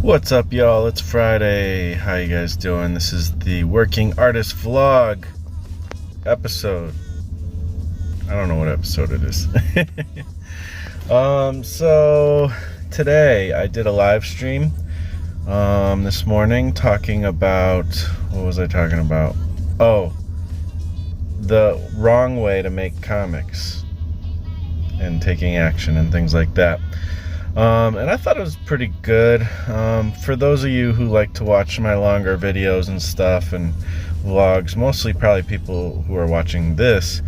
What's up, y'all? It's Friday. How you guys doing? This is the Working Artist Vlog episode. I don't know what episode it is. So today I did a live stream this morning talking about, what was I talking about? Oh, the wrong way to make comics and taking action and things like that. And I thought it was pretty good. For those of you who like to watch my longer videos and stuff and vlogs, mostly probably people who are watching this,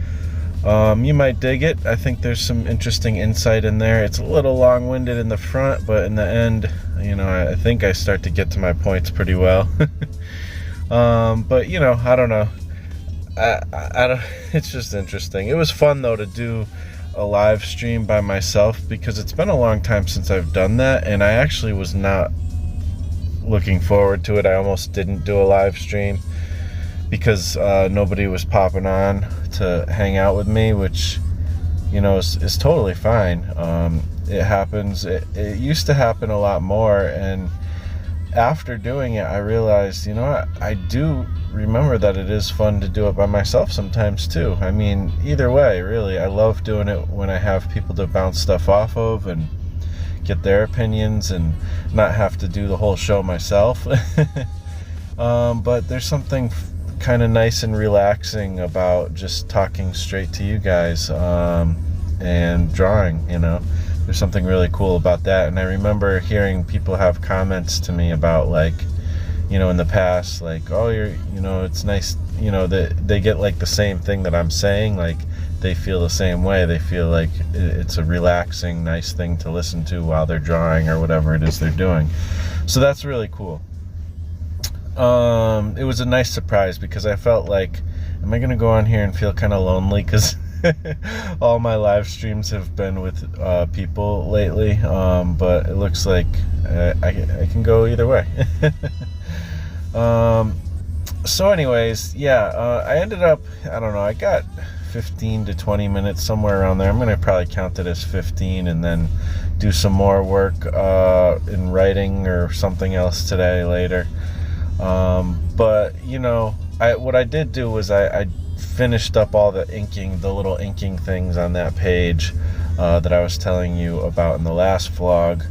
you might dig it. I think there's some interesting insight in there. It's a little long-winded in the front, but in the end, you know, I think I start to get to my points pretty well. But you know, I don't know. I don't. It's just interesting. It was fun though to do a live stream by myself because it's been a long time since I've done that, and I actually was not looking forward to it. I almost didn't do a live stream because nobody was popping on to hang out with me, which, you know, is totally fine. It happens. It used to happen a lot more, and after doing it I realized, you know, I do remember that it is fun to do it by myself sometimes too. I mean, either way, really, I love doing it when I have people to bounce stuff off of and get their opinions and not have to do the whole show myself. But there's something kind of nice and relaxing about just talking straight to you guys and drawing, you know. There's something really cool about that. And I remember hearing people have comments to me about, like, you know, in the past, like, oh, you know, it's nice, you know, that they get like the same thing that I'm saying, like they feel the same way. They feel like it's a relaxing, nice thing to listen to while they're drawing or whatever it is they're doing. So that's really cool. It was a nice surprise because I felt like, am I gonna go on here and feel kind of lonely? Because all my live streams have been with people lately, but it looks like I can go either way. So anyways, yeah, I ended up, I don't know, I got 15 to 20 minutes, somewhere around there. I'm going to probably count it as 15 and then do some more work in writing or something else today later. But, you know, what I did do was I finished up all the inking, the little inking things on that page that I was telling you about in the last vlog,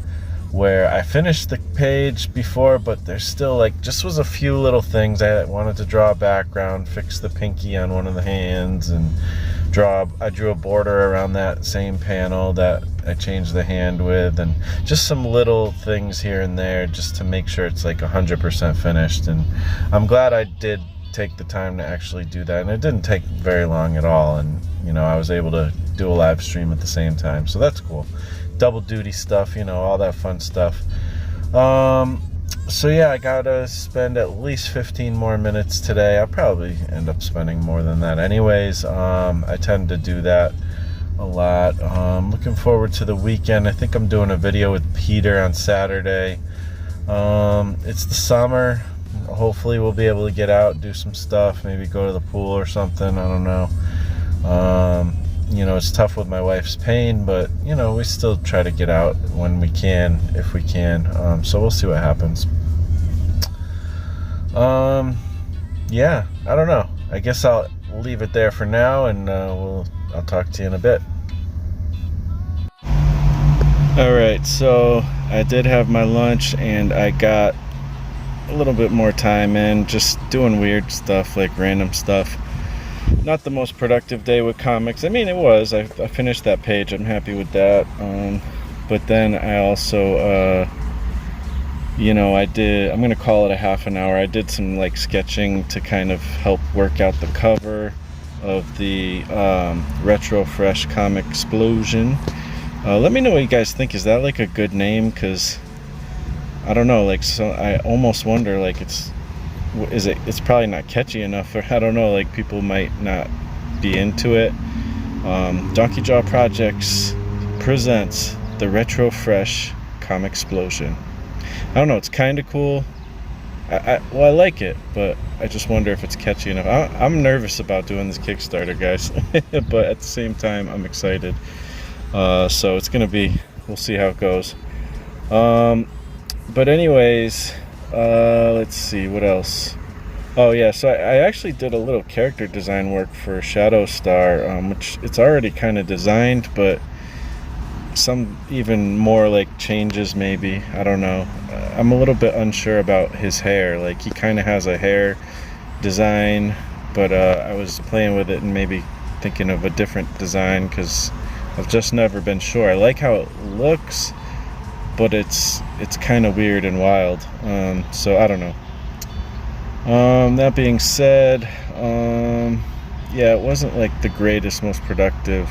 where I finished the page before, but there's still, like, just was a few little things. I wanted to draw a background, fix the pinky on one of the hands, and I drew a border around that same panel that I changed the hand with, and just some little things here and there just to make sure it's like 100% finished. And I'm glad I did take the time to actually do that, and it didn't take very long at all. And, you know, I was able to do a live stream at the same time, so that's cool. Double duty stuff, you know, all that fun stuff. So yeah, I gotta spend at least 15 more minutes today. I'll probably end up spending more than that anyways. I tend to do that a lot. Looking forward to the weekend. I think I'm doing a video with Peter on Saturday. It's the summer. Hopefully we'll be able to get out, do some stuff, maybe go to the pool or something. I don't know. You know, it's tough with my wife's pain, but, you know, we still try to get out when we can, if we can. So we'll see what happens. Yeah, I don't know. I guess I'll leave it there for now, and I'll talk to you in a bit. Alright, so I did have my lunch, and I got a little bit more time in, just doing weird stuff, like random stuff. Not the most productive day with comics. I mean, it was. I finished that page. I'm happy with that. But then I also, you know, I'm going to call it a half an hour. I did some, like, sketching to kind of help work out the cover of the Retro Fresh Comic Explosion. Let me know what you guys think. Is that, like, a good name? Because, I don't know, like, so I almost wonder, like, it's probably not catchy enough, or I don't know, like, people might not be into it. Donkey Jaw Projects presents the Retro Fresh Comic Explosion. I don't know, it's kind of cool. I like it, but I just wonder if it's catchy enough. I'm nervous about doing this Kickstarter, guys, but at the same time, I'm excited. So it's gonna be, we'll see how it goes. But anyways, let's see what else. Oh yeah, so I actually did a little character design work for Shadow Star, which it's already kind of designed, but some even more like changes maybe. I don't know. I'm a little bit unsure about his hair. Like he kind of has a hair design, but I was playing with it and maybe thinking of a different design because I've just never been sure. I like how it looks, but it's kind of weird and wild. So I don't know. That being said, yeah, it wasn't like the greatest, most productive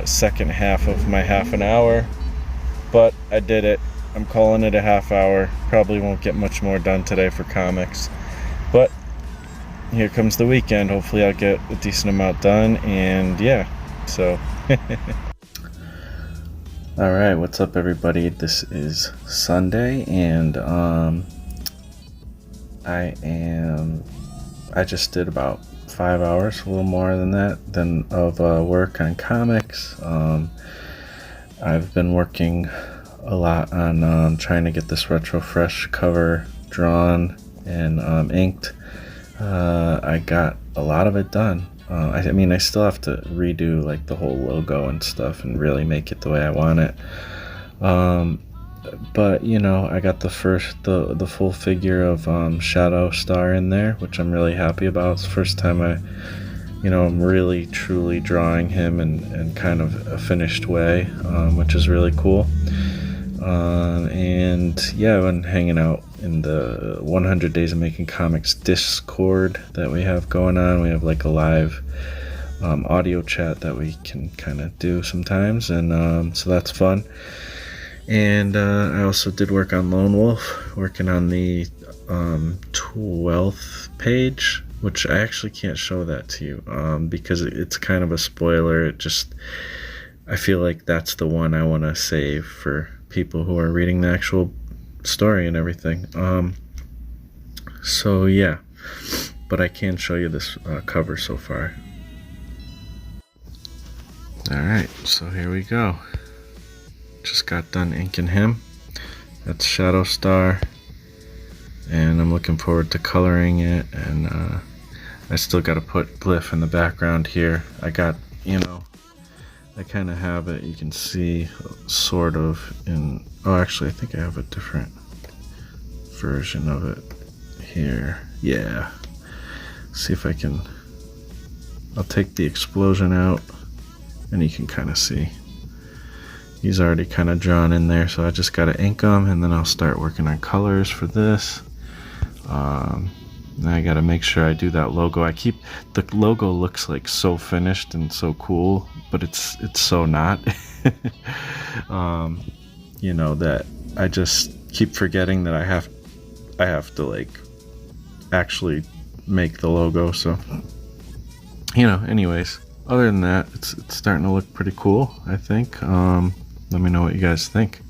second half of my half an hour, but I did it. I'm calling it a half hour. Probably won't get much more done today for comics, but here comes the weekend. Hopefully I'll get a decent amount done, and yeah, so all right, what's up everybody? This is Sunday, and I just did about 5 hours, a little more than that, of work on comics. I've been working a lot on trying to get this retro fresh cover drawn and inked. I got a lot of it done. I mean, I still have to redo like the whole logo and stuff and really make it the way I want it. But you know, I got the full figure of Shadow Star in there, which I'm really happy about. It's the first time I'm really truly drawing him in kind of a finished way, which is really cool. And yeah, I've been hanging out in the 100 Days of Making Comics Discord that we have going on. We have like a live audio chat that we can kind of do sometimes, and so that's fun. And I also did work on Lone Wolf, working on the 12th page, which I actually can't show that to you because it's kind of a spoiler. I feel like that's the one I want to save for people who are reading the actual story and everything. So yeah, but I can show you this cover so far. Alright, so here we go. Just got done inking him. That's Shadow Star, and I'm looking forward to coloring it. And I still got to put Glyph in the background here. I got, I kind of have it. You can see sort of in. Oh, actually, I think I have a different version of it here. Yeah. See if I can. I'll take the explosion out, and you can kind of see. He's already kind of drawn in there, so I just got to ink them, and then I'll start working on colors for this. Then I got to make sure I do that logo. The logo looks like so finished and so cool, but it's so not. That I just keep forgetting that I have to like actually make the logo. So, anyways, other than that, it's starting to look pretty cool, I think. Let me know what you guys think.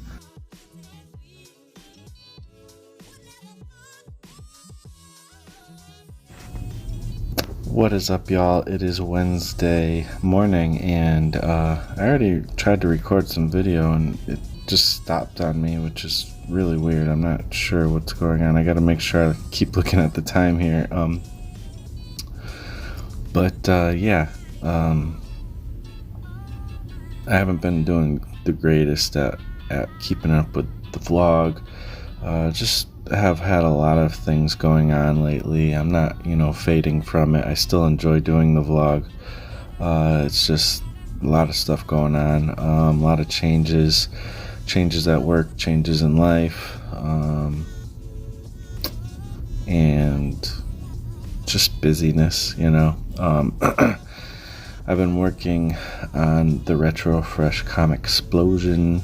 What is up, y'all? It is Wednesday morning, and I already tried to record some video and it just stopped on me, which is really weird. I'm not sure what's going on. I gotta make sure I keep looking at the time here. Yeah. I haven't been doing the greatest at keeping up with the vlog. Just have had a lot of things going on lately. I'm not, fading from it. I still enjoy doing the vlog. It's just a lot of stuff going on. A lot of changes at work, changes in life, and just busyness, I've been working on the Retro Fresh Comic Explosion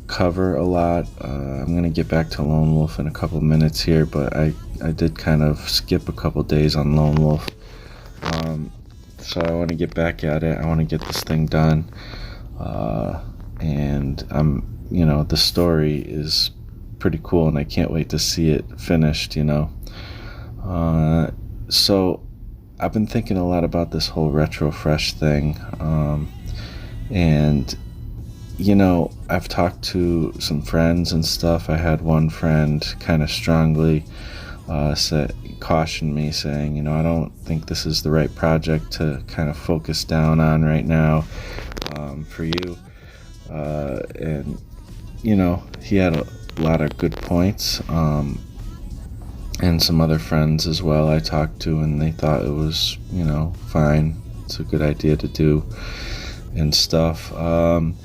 cover a lot. I'm going to get back to Lone Wolf in a couple minutes here, but I did kind of skip a couple days on Lone Wolf. So I want to get back at it. I want to get this thing done. And the story is pretty cool, and I can't wait to see it finished, So I've been thinking a lot about this whole retro fresh thing, and I've talked to some friends and stuff. I had one friend kind of strongly caution me, saying, I don't think this is the right project to kind of focus down on right now for you. And, he had a lot of good points. And some other friends as well I talked to, and they thought it was, fine. It's a good idea to do and stuff. And,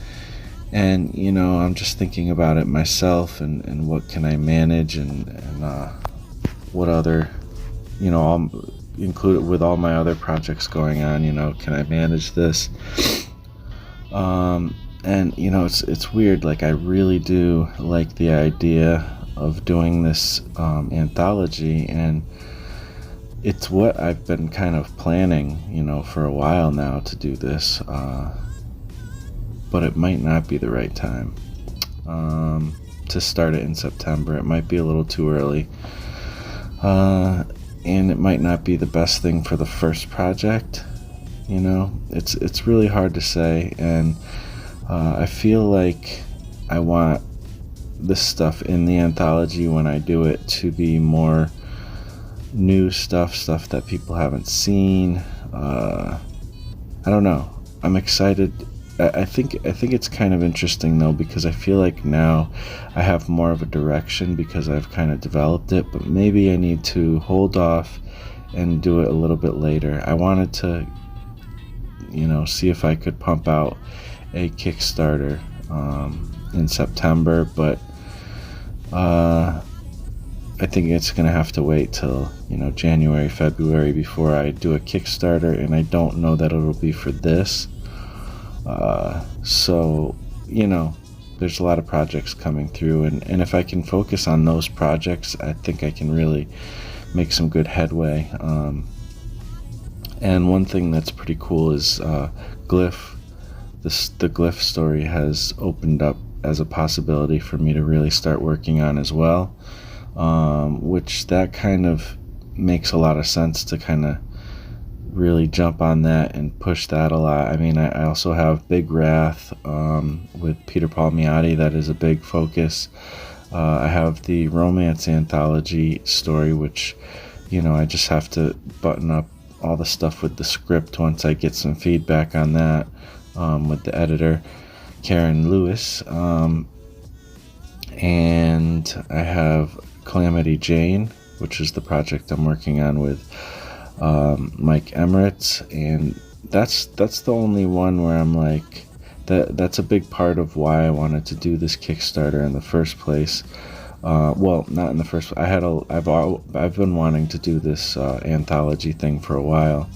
I'm just thinking about it myself, and what can I manage, and what other, I'll include it with all my other projects going on, can I manage this? And, it's weird. Like, I really do like the idea of doing this anthology, and it's what I've been kind of planning, for a while now to do this, but it might not be the right time to start it in September. It might be a little too early, and it might not be the best thing for the first project. It's really hard to say, and I feel like I want this stuff in the anthology, when I do it, to be more new stuff that people haven't seen. I don't know. I'm excited. I think it's kind of interesting though, because I feel like now I have more of a direction because I've kind of developed it, but maybe I need to hold off and do it a little bit later. I wanted to, see if I could pump out a Kickstarter in September, but I think it's gonna have to wait till January, February before I do a Kickstarter, and I don't know that it'll be for this. So there's a lot of projects coming through, and if I can focus on those projects, I think I can really make some good headway. And one thing that's pretty cool is Glyph. The Glyph story has opened up as a possibility for me to really start working on as well, which that kind of makes a lot of sense to kind of really jump on that and push that a lot. I mean, I also have Big Wrath with Peter Palmiotti. That is a big focus. I have the romance anthology story, which I just have to button up all the stuff with the script once I get some feedback on that with the editor, Karen Lewis. And I have Calamity Jane, which is the project I'm working on with Mike Emirates, and that's the only one where I'm like, that's a big part of why I wanted to do this Kickstarter in the first place. Well, not in the first. I've been wanting to do this anthology thing for a while,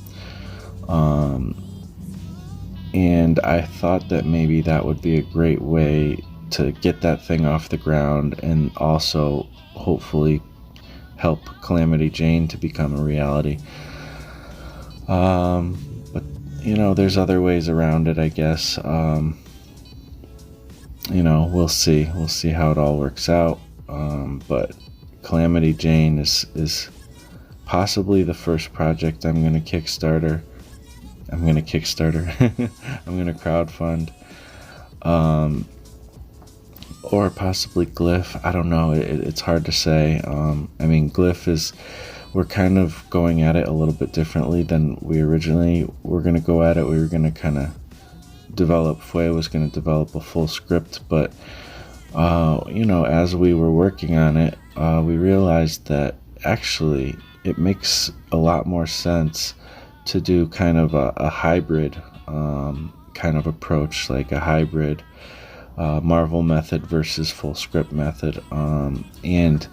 and I thought that maybe that would be a great way to get that thing off the ground, and also hopefully help Calamity Jane to become a reality. But there's other ways around it, I guess. We'll see how it all works out. But Calamity Jane is possibly the first project I'm going to Kickstarter. I'm going to crowdfund. Or possibly Glyph. I don't know. It's hard to say. I mean, Glyph we're kind of going at it a little bit differently than we originally were going to go at it. We were going to kind of Fue was going to develop a full script, but as we were working on it, we realized that actually it makes a lot more sense to do kind of a hybrid kind of approach, like a hybrid Marvel method versus full script method. And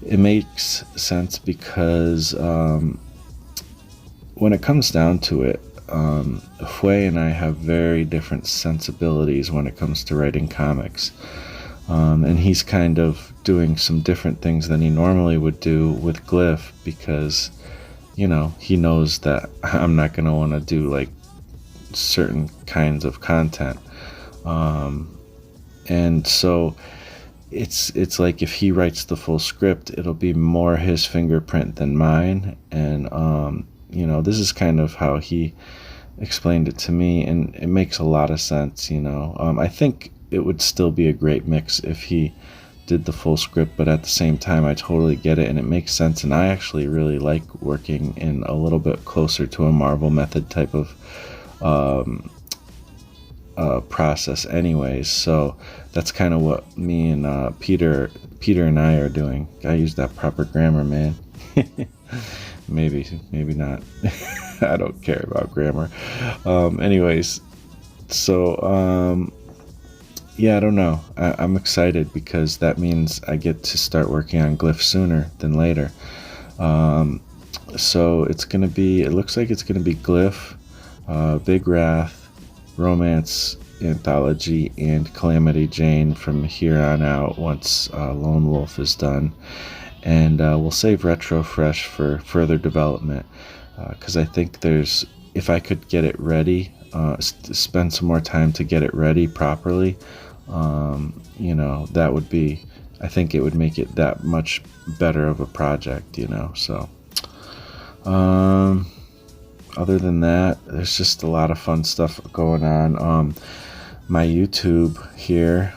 it makes sense because when it comes down to it, Fue and I have very different sensibilities when it comes to writing comics. And he's kind of doing some different things than he normally would do with Glyph, because he knows that I'm not going to want to do like certain kinds of content. And so it's like if he writes the full script, it'll be more his fingerprint than mine. And this is kind of how he explained it to me, and it makes a lot of sense, you know. I think it would still be a great mix if he did the full script, but at the same time, I totally get it, and it makes sense, and I actually really like working in a little bit closer to a Marvel method type of process anyways, so that's kind of what me and Peter and I are doing. I use that proper grammar, man. maybe not. I don't care about grammar. Anyways, so yeah, I don't know. I'm excited because that means I get to start working on Glyph sooner than later. So it looks like it's gonna be Glyph, Big Wrath, Romance Anthology, and Calamity Jane from here on out once Lone Wolf is done. And we'll save Retro Fresh for further development, because I think if I could get it ready, spend some more time to get it ready properly, you know, I think it would make it that much better of a project, you know. So other than that, there's just a lot of fun stuff going on. My YouTube here,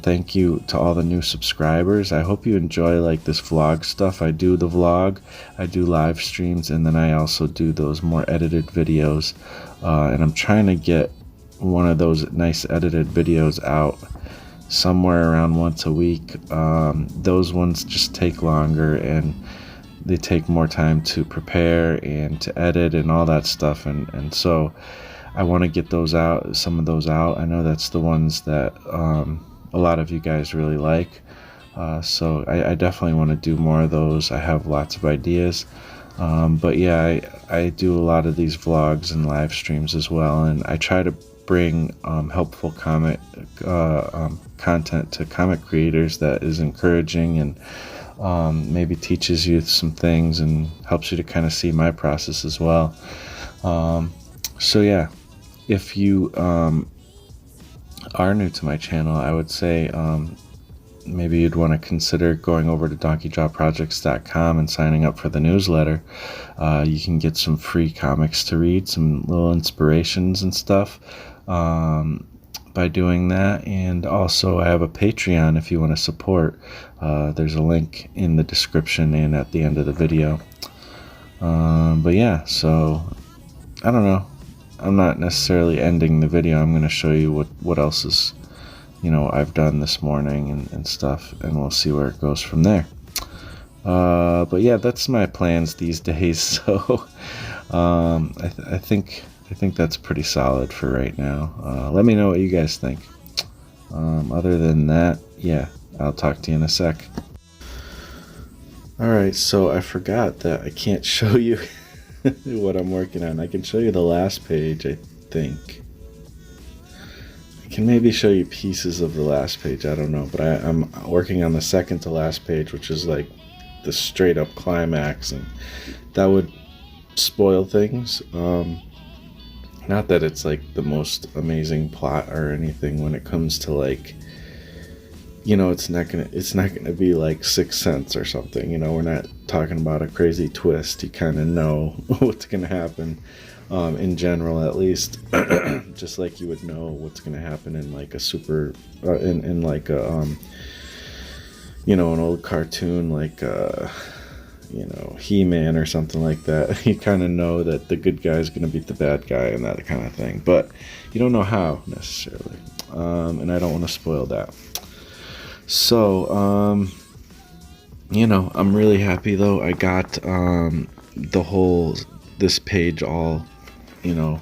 thank you to all the new subscribers. I hope you enjoy like this vlog stuff. I do the vlog, I do live streams, and then I also do those more edited videos, and I'm trying to get one of those nice edited videos out somewhere around once a week. Those ones just take longer, and they take more time to prepare and to edit and all that stuff, and so I want to get some of those out. I know that's the ones that a lot of you guys really like, so I definitely want to do more of those. I have lots of ideas, but yeah, I do a lot of these vlogs and live streams as well, and I try to bring helpful content to comic creators that is encouraging and maybe teaches you some things and helps you to kind of see my process as well. So yeah, if you are new to my channel, I would say maybe you'd want to consider going over to donkeydrawprojects.com and signing up for the newsletter. You can get some free comics to read, some little inspirations and stuff by doing that. And also I have a Patreon if you want to support. There's a link in the description and at the end of the video. But yeah, so I don't know. I'm not necessarily ending the video. I'm going to show you what else is, you know, I've done this morning and stuff, and we'll see where it goes from there. But yeah, that's my plans these days. So I think that's pretty solid for right now. Let me know what you guys think. Other than that, yeah, I'll talk to you in a sec. Alright, so I forgot that I can't show you what I'm working on. I can show you the last page, I think. I can maybe show you pieces of the last page, I don't know, but I'm working on the second to last page, which is like the straight up climax, and that would spoil things. Not that it's like the most amazing plot or anything when it comes to, like, you know, it's not gonna be like Sixth Sense or something, you know. We're not talking about a crazy twist. You kind of know what's gonna happen, in general at least. Just like you would know what's gonna happen in like a super in like a you know, an old cartoon like you know, He-Man or something like that. You kind of know that the good guy is gonna beat the bad guy and that kind of thing, but you don't know how necessarily, and I don't want to spoil that. So, you know, I'm really happy though. I got this page all, you know,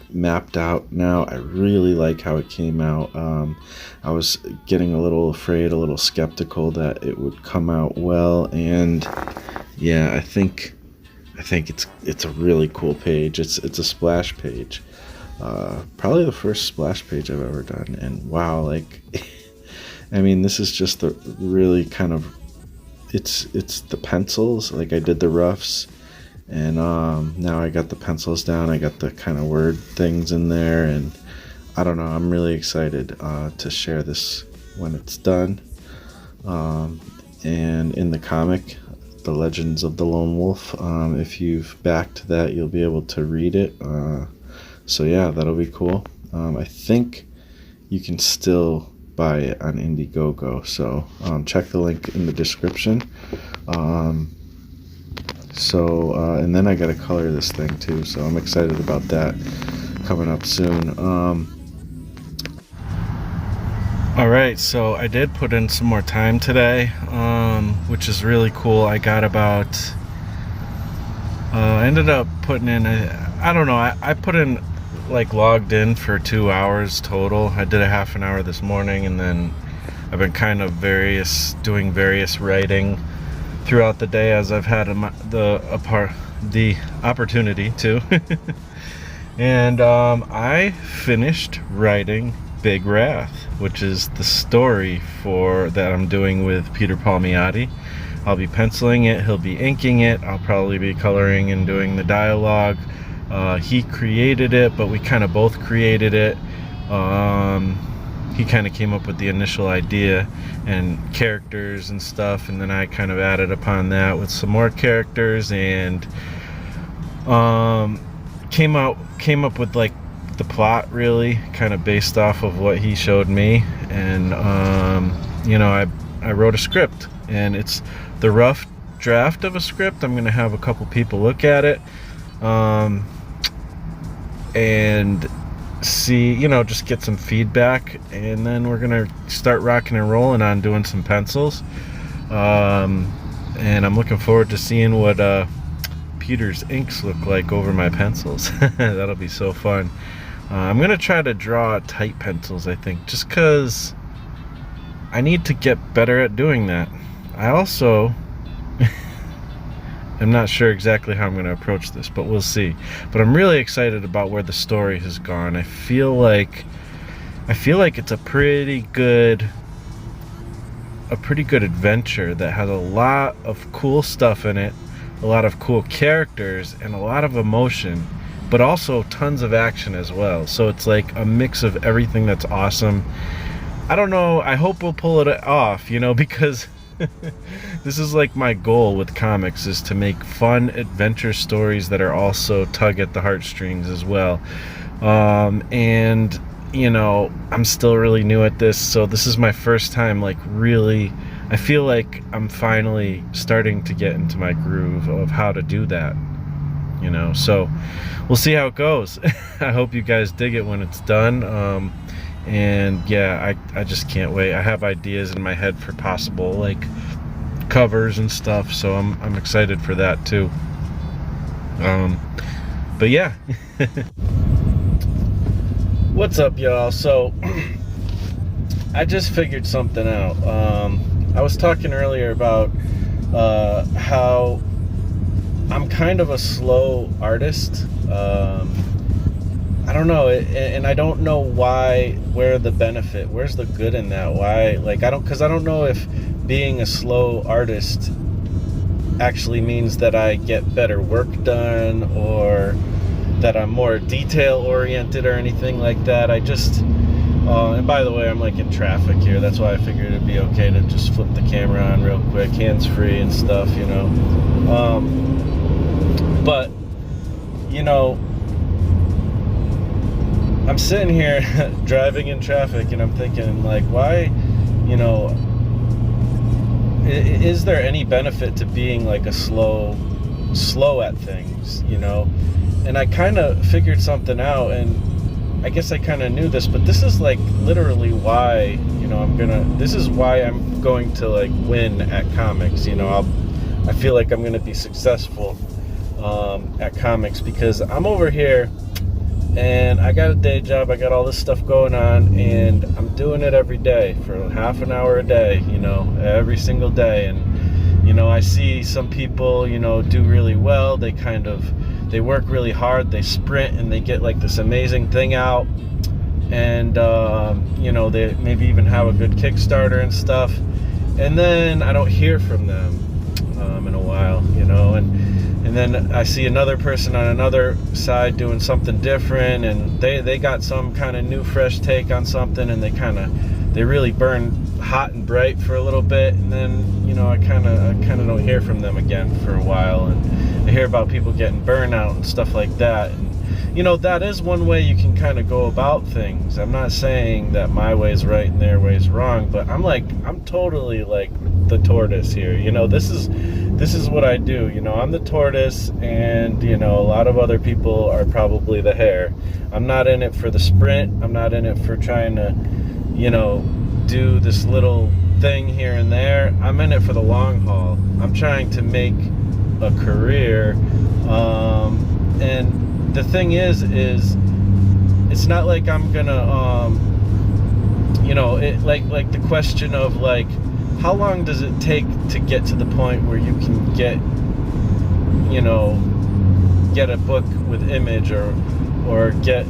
mapped out now. I really like how it came out. I was getting a little afraid, a little skeptical that it would come out well, and yeah, I think it's a really cool page. It's a splash page. Probably the first splash page I've ever done, and wow, like I mean, this is just the really kind of, it's the pencils, like I did the roughs, and now I got the pencils down, I got the kind of word things in there, and I don't know, I'm really excited to share this when it's done. And in the comic, The Legends of the Lone Wolf, if you've backed that, you'll be able to read it. So yeah, that'll be cool. I think you can still buy it on Indiegogo, so check the link in the description. And then I gotta color this thing too, so I'm excited about that coming up soon. Alright, so I did put in some more time today, which is really cool. I got about, I ended up putting in, I don't know, I put in, like, logged in for 2 hours total. I did a half an hour this morning, and then I've been kind of doing various writing throughout the day as I've had the opportunity to. And I finished writing Big Wrath, which is the story that I'm doing with Peter Palmiotti. I'll be penciling it, he'll be inking it, I'll probably be coloring and doing the dialogue. He created it, but we kind of both created it. He kind of came up with the initial idea and characters and stuff, and then I kind of added upon that with some more characters, and came up with like the plot, really kind of based off of what he showed me. And I wrote a script, and it's the rough draft of a script. I'm gonna have a couple people look at it and see, just get some feedback, and then we're gonna start rocking and rolling on doing some pencils. And I'm looking forward to seeing what Peter's inks look like over my pencils. That'll be so fun. I'm gonna try to draw tight pencils, I think, just because I need to get better at doing that. I also I'm not sure exactly how I'm going to approach this, but we'll see. But I'm really excited about where the story has gone. I feel like it's a pretty good adventure that has a lot of cool stuff in it, a lot of cool characters, and a lot of emotion, but also tons of action as well. So it's like a mix of everything that's awesome. I don't know, I hope we'll pull it off, because this is like my goal with comics, is to make fun adventure stories that are also tug at the heartstrings as well. And I'm still really new at this, so this is my first time, like, really, I feel like I'm finally starting to get into my groove of how to do that, so we'll see how it goes. I hope you guys dig it when it's done. And yeah, I just can't wait. I have ideas in my head for possible, like, covers and stuff, so I'm excited for that too. But yeah. What's up, y'all? So I just figured something out. I was talking earlier about how I'm kind of a slow artist. I don't know, and I don't know where's the good in that? Why, like, because I don't know if being a slow artist actually means that I get better work done, or that I'm more detail oriented or anything like that. I just, and by the way, I'm like in traffic here, that's why I figured it'd be okay to just flip the camera on real quick, hands free and stuff, but I'm sitting here driving in traffic, and I'm thinking, like, why, is there any benefit to being like a slow at things, And I kind of figured something out, and I guess I kind of knew this, but this is like literally why, this is why I'm going to, like, win at comics. I feel like I'm going to be successful at comics, because I'm over here and I got a day job, I got all this stuff going on, and I'm doing it every day for half an hour a day, every single day. And I see some people, do really well. They work really hard, they sprint, and they get like this amazing thing out, and they maybe even have a good Kickstarter and stuff, and then I don't hear from them in a while, and then I see another person on another side doing something different, and they got some kind of new fresh take on something, and they really burn hot and bright for a little bit, and then I kind of don't hear from them again for a while, and I hear about people getting burnout and stuff like that, that is one way you can kind of go about things. I'm not saying that my way's right and their way's wrong, but I'm totally like the tortoise here. This is what I do. I'm the tortoise, and a lot of other people are probably the hare. I'm not in it for the sprint. I'm not in it for trying to do this little thing here and there. I'm in it for the long haul. I'm trying to make a career, and the thing is it's not like I'm gonna like the question of like, how long does it take to get to the point where you can get a book with Image, or get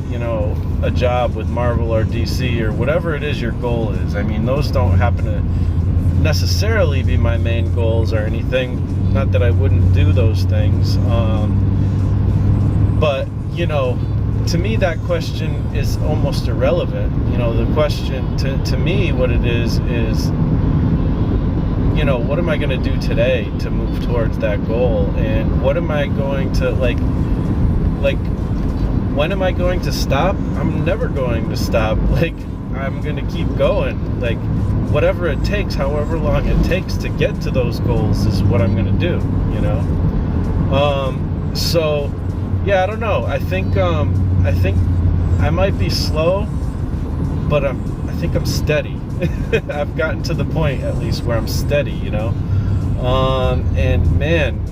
a job with Marvel or DC or whatever it is your goal is. I mean, those don't happen to necessarily be my main goals or anything. Not that I wouldn't do those things, but to me that question is almost irrelevant. The question to me, what it is what am I going to do today to move towards that goal, and what am I going to like when am I going to stop? I'm never going to stop. Like, I'm going to keep going. Like, whatever it takes, however long it takes to get to those goals is what I'm going to do, So, yeah, I don't know. I think I might be slow, but I think I'm steady. I've gotten to the point, at least, where I'm steady, and man,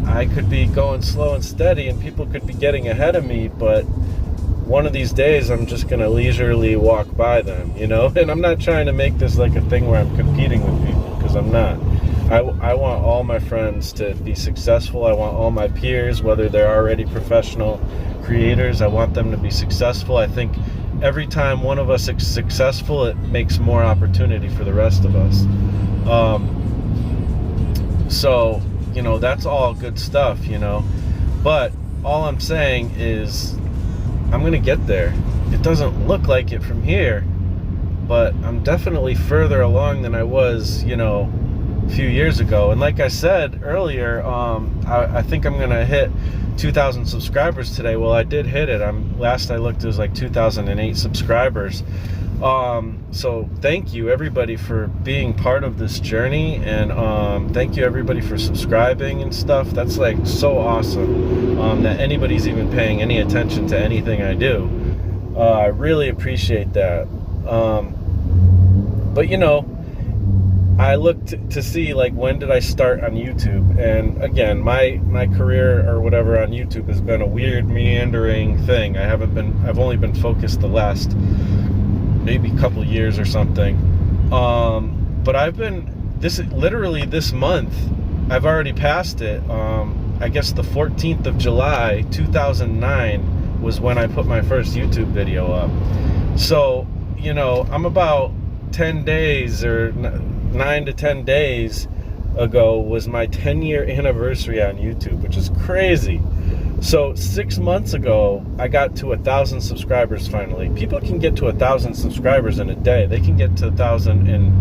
I could be going slow and steady, and people could be getting ahead of me, but one of these days I'm just going to leisurely walk by them, and I'm not trying to make this like a thing where I'm competing with people, because I'm not. I want all my friends to be successful. I want all my peers, whether they're already professional creators, I want them to be successful. I think every time one of us is successful, it makes more opportunity for the rest of us. So, that's all good stuff, but all I'm saying is I'm going to get there. It doesn't look like it from here, but I'm definitely further along than I was, a few years ago. And like I said earlier, I think I'm going to hit 2,000 subscribers today. Well, I did hit it. Last I looked, it was like 2,008 subscribers. So thank you everybody for being part of this journey, and thank you everybody for subscribing and stuff. That's like so awesome, that anybody's even paying any attention to anything I do. I really appreciate that. But I looked to see like, when did I start on YouTube? And again, my career or whatever on YouTube has been a weird meandering thing. I've only been focused the last maybe couple years or something. But I've been literally this month, I've already passed it. I guess the 14th of July 2009 was when I put my first YouTube video up. So I'm about 10 days or 9 to 10 days ago was my 10-year anniversary on YouTube, which is crazy. So 6 months ago, I got to 1,000 subscribers finally. People can get to 1,000 subscribers in a day. They can get to 1,000 in,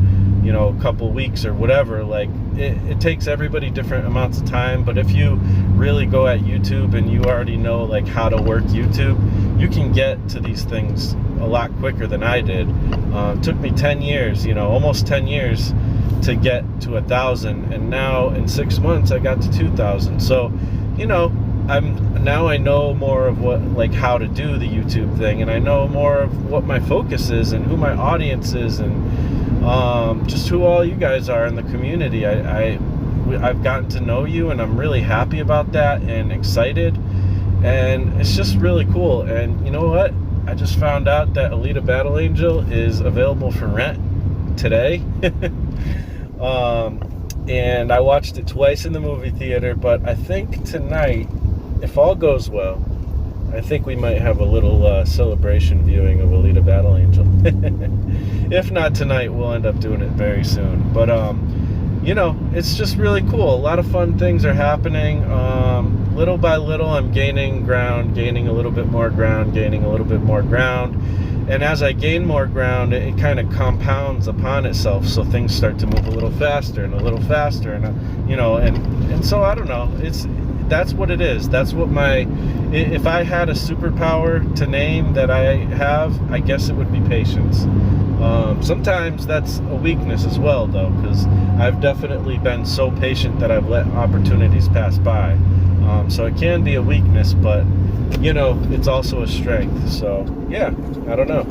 a couple weeks or whatever. Like, it takes everybody different amounts of time. But if you really go at YouTube and you already know like how to work YouTube, you can get to these things a lot quicker than I did. It took me 10 years, almost 10 years to get to 1,000, and now in 6 months I got to 2,000. So, I know more of how to do the YouTube thing, and I know more of what my focus is and who my audience is, and just who all you guys are in the community. I've gotten to know you, and I'm really happy about that and excited, and it's just really cool. And you know what? I just found out that Alita Battle Angel is available for rent today. And I watched it twice in the movie theater, but I think tonight, if all goes well, I think we might have a little celebration viewing of Alita Battle Angel. If not tonight, we'll end up doing it very soon. But, it's just really cool. A lot of fun things are happening. Little by little, I'm gaining ground, gaining a little bit more ground, gaining a little bit more ground. And as I gain more ground, it kind of compounds upon itself, so things start to move a little faster and a little faster, and and so I don't know. That's what it is. That's what my if I had a superpower to name that I have, I guess it would be patience. Sometimes that's a weakness as well, though, because I've definitely been so patient that I've let opportunities pass by. So it can be a weakness, but, you know, it's also a strength. So, yeah, I don't know.